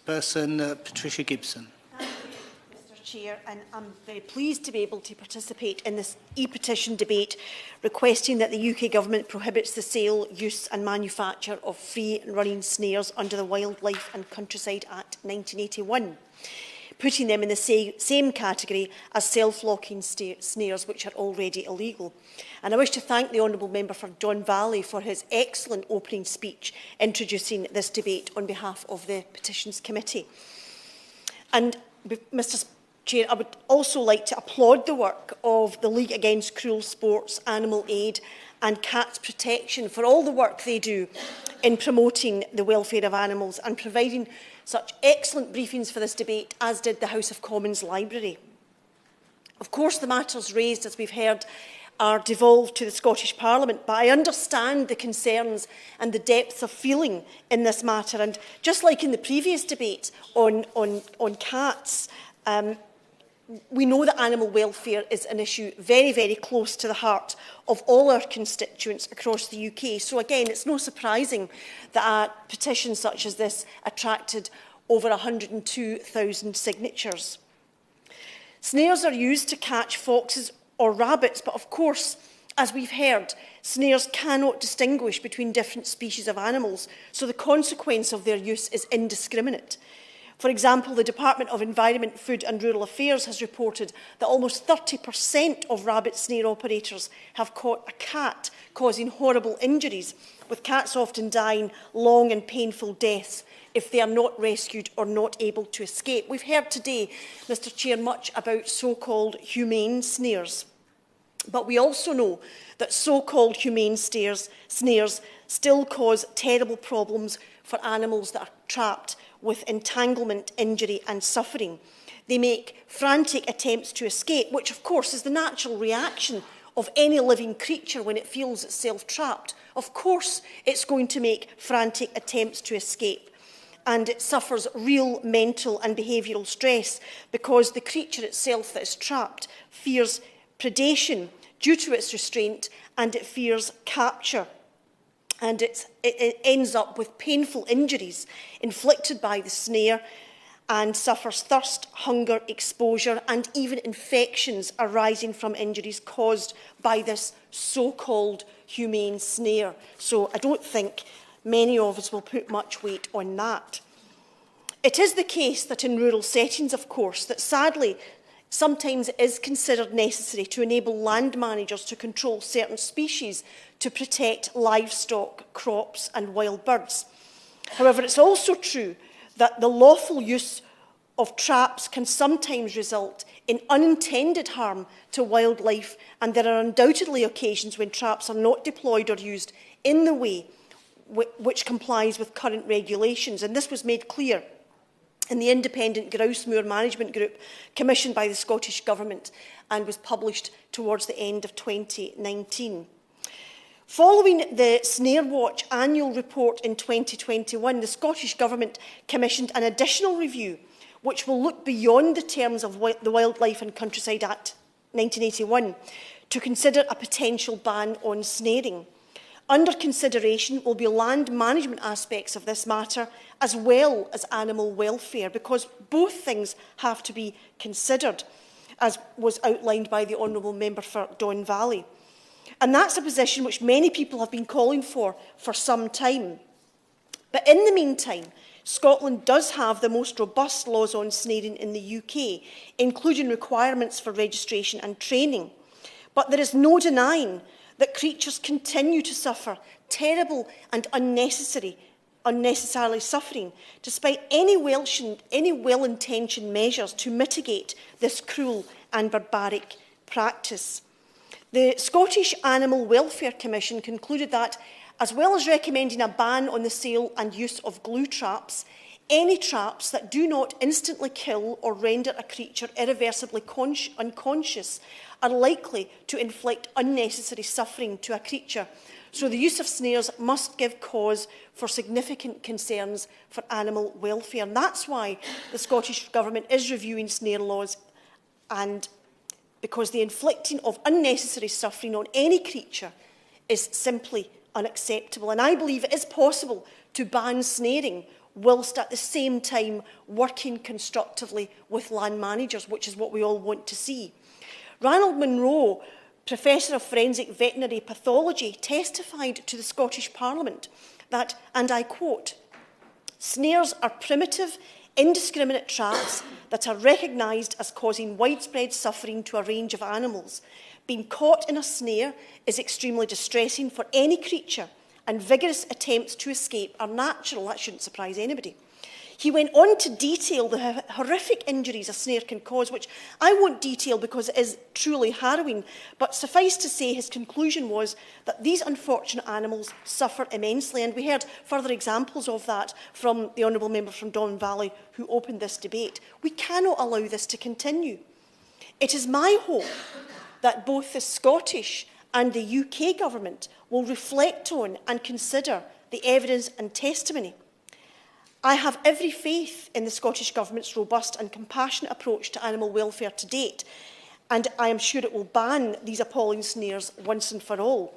Spokesperson Patricia Gibson. Mr Chair, and I'm very pleased to be able to participate in this e-petition debate requesting that the UK Government prohibits the sale, use and manufacture of free-running snares under the Wildlife and Countryside Act 1981, putting them in the same category as self-locking snares, which are already illegal. And I wish to thank the Honourable Member for Don Valley for his excellent opening speech introducing this debate on behalf of the Petitions Committee. And Mr Chair, I would also like to applaud the work of the League Against Cruel Sports, Animal Aid and Cats Protection for all the work they do in promoting the welfare of animals and providing such excellent briefings for this debate, as did the House of Commons Library. Of course, the matters raised, as we've heard, are devolved to the Scottish Parliament, but I understand the concerns and the depth of feeling in this matter. And just like in the previous debate on cats, we know that animal welfare is an issue very, very close to the heart of all our constituents across the UK. So again, it's no surprising that a petition such as this attracted over 102,000 signatures. Snares are used to catch foxes or rabbits, but of course, as we've heard, snares cannot distinguish between different species of animals, so the consequence of their use is indiscriminate. For example, the Department of Environment, Food and Rural Affairs has reported that almost 30% of rabbit snare operators have caught a cat causing horrible injuries, with cats often dying long and painful deaths if they are not rescued or not able to escape. We've heard today, Mr Chair, much about so-called humane snares. But we also know that so-called humane snares still cause terrible problems for animals that are trapped with entanglement, injury and suffering. They make frantic attempts to escape, which of course is the natural reaction of any living creature when it feels itself trapped. Of course it's going to make frantic attempts to escape, and it suffers real mental and behavioural stress because the creature itself that is trapped fears predation due to its restraint, and it fears capture. And it ends up with painful injuries inflicted by the snare and suffers thirst, hunger, exposure and even infections arising from injuries caused by this so-called humane snare. So I don't think many of us will put much weight on that. It is the case that in rural settings, of course, that sadly sometimes it is considered necessary to enable land managers to control certain species to protect livestock, crops and wild birds. However, it's also true that the lawful use of traps can sometimes result in unintended harm to wildlife, and there are undoubtedly occasions when traps are not deployed or used in the way which complies with current regulations. And this was made clear in the Independent Grouse Moor Management Group commissioned by the Scottish Government and was published towards the end of 2019. Following the Snare Watch annual report in 2021, the Scottish Government commissioned an additional review which will look beyond the terms of the Wildlife and Countryside Act 1981 to consider a potential ban on snaring. Under consideration will be land management aspects of this matter as well as animal welfare, because both things have to be considered, as was outlined by the Honourable Member for Don Valley. And that's a position which many people have been calling for some time. But in the meantime, Scotland does have the most robust laws on snaring in the UK, including requirements for registration and training. But there is no denying that creatures continue to suffer terrible and unnecessarily suffering, despite any well-intentioned measures to mitigate this cruel and barbaric practice. The Scottish Animal Welfare Commission concluded that, as well as recommending a ban on the sale and use of glue traps, any traps that do not instantly kill or render a creature irreversibly unconscious are likely to inflict unnecessary suffering to a creature. So the use of snares must give cause for significant concerns for animal welfare. And that's why the Scottish Government is reviewing snare laws, and because the inflicting of unnecessary suffering on any creature is simply unacceptable. And I believe it is possible to ban snaring whilst at the same time working constructively with land managers, which is what we all want to see. Ranald Munro, Professor of Forensic Veterinary Pathology, testified to the Scottish Parliament that, and I quote, "Snares are primitive, indiscriminate traps that are recognised as causing widespread suffering to a range of animals. Being caught in a snare is extremely distressing for any creature, and vigorous attempts to escape are natural." That shouldn't surprise anybody. He went on to detail the horrific injuries a snare can cause, which I won't detail because it is truly harrowing, but suffice to say his conclusion was that these unfortunate animals suffer immensely, and we heard further examples of that from the Honourable Member from Don Valley who opened this debate. We cannot allow this to continue. It is my hope that both the Scottish and the UK Government will reflect on and consider the evidence and testimony. I have every faith in the Scottish Government's robust and compassionate approach to animal welfare to date, and I am sure it will ban these appalling snares once and for all.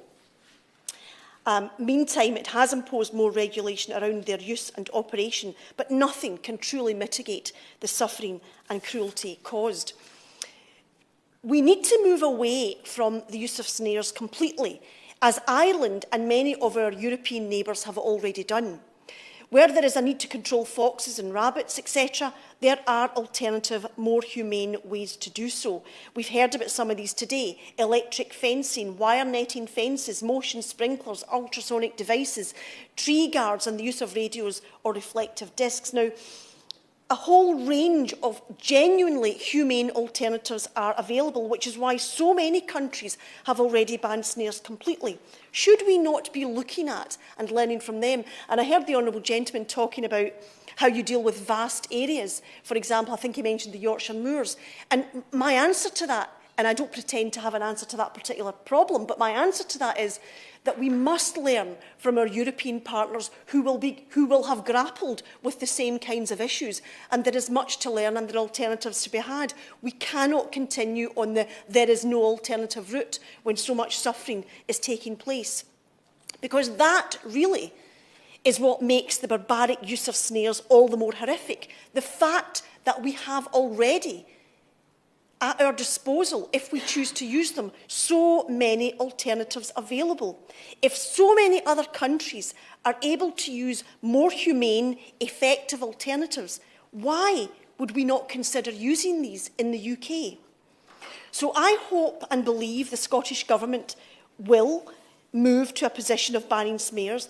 Meantime, it has imposed more regulation around their use and operation, but nothing can truly mitigate the suffering and cruelty caused. We need to move away from the use of snares completely, as Ireland and many of our European neighbours have already done. Where there is a need to control foxes and rabbits, etc., there are alternative, more humane ways to do so. We've heard about some of these today: electric fencing, wire netting fences, motion sprinklers, ultrasonic devices, tree guards, and the use of radios or reflective discs. Now, a whole range of genuinely humane alternatives are available, which is why so many countries have already banned snares completely. Should we not be looking at and learning from them? And I heard the Honourable Gentleman talking about how you deal with vast areas. For example, I think he mentioned the Yorkshire Moors. And my answer to that, and I don't pretend to have an answer to that particular problem, but my answer to that is that we must learn from our European partners who will have grappled with the same kinds of issues, and there is much to learn and there are alternatives to be had. We cannot continue on the "there is no alternative" route when so much suffering is taking place, because that really is what makes the barbaric use of snares all the more horrific. The fact that we have already at our disposal, if we choose to use them, so many alternatives available. If so many other countries are able to use more humane, effective alternatives, why would we not consider using these in the UK? So I hope and believe the Scottish Government will move to a position of banning snares,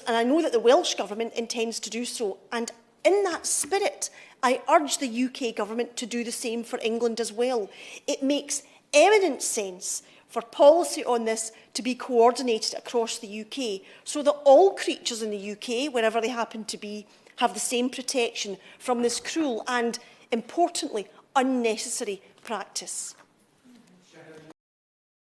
and I know that the Welsh Government intends to do so. And in that spirit, I urge the UK Government to do the same for England as well. It makes eminent sense for policy on this to be coordinated across the UK, so that all creatures in the UK, wherever they happen to be, have the same protection from this cruel and, importantly, unnecessary practice.